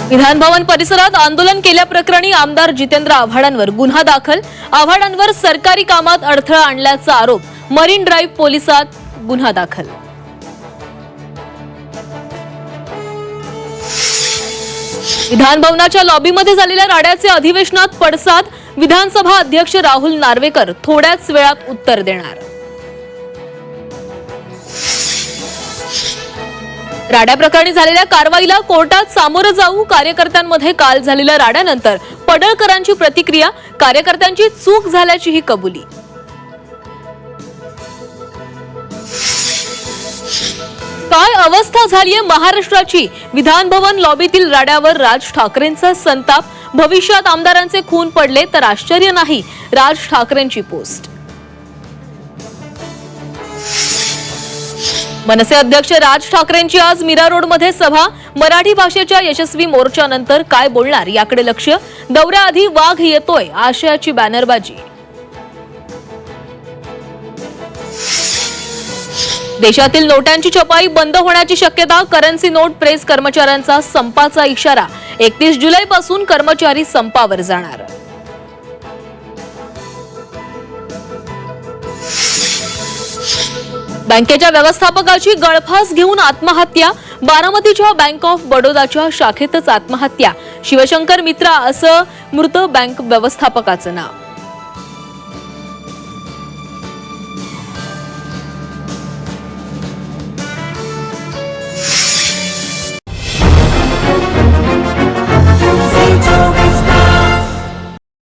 विधान भवन परिसरात आंदोलन केल्याप्रकरणी आमदार जितेंद्र आव्हाडांवर गुन्हा दाखल। आव्हाडांवर सरकारी कामात अडथळा आणल्याचा आरोप। मरीन ड्राईव्ह पोलिसात गुन्हा दाखल। विधान भवनाच्या लॉबीमध्ये झालेल्या राड्याचे अधिवेशनात पडसाद। विधानसभा अध्यक्ष राहुल नार्वेकर थोड्याच वेळात उत्तर देणार। राड्या प्रकरणी झालेल्या कारवाईला कोर्टात सामोरं जाऊ। कार्यकर्त्यांमध्ये काल झालेल्या राड्यानंतर पडळकरांची प्रतिक्रिया। कार्यकर्त्यांची चूक झाल्याची ही कबुली। काय अवस्था झालीये महाराष्ट्राची। विधान भवन लॉबीतील राड्यावर राज ठाकरेंचा संताप। भविष्यात आमदारांचे खून पडले तर आश्चर्य नाही, राज ठाकरेंची पोस्ट। मनसे अध्यक्ष राज ठाकरेंची आज मीरा रोड मध्ये सभा। मराठी भाषेच्या यशस्वी मोर्चानंतर काय बोलणार याकडे लक्ष। दौऱ्याआधी वाघ येतोय आशयाची बॅनरबाजी। देशातील नोटांची छपाई बंद होण्याची शक्यता। करन्सी नोट प्रेस कर्मचाऱ्यांचा संपाचा इशारा। 31 जुलैपासून कर्मचारी संपावर जाणार। बँकेच्या व्यवस्थापकाची गळफास घेऊन आत्महत्या। बारामतीच्या बँक ऑफ बडोदाच्या शाखेतच आत्महत्या। शिवशंकर मित्रा असं मृत बँक व्यवस्थापकाचं नाव।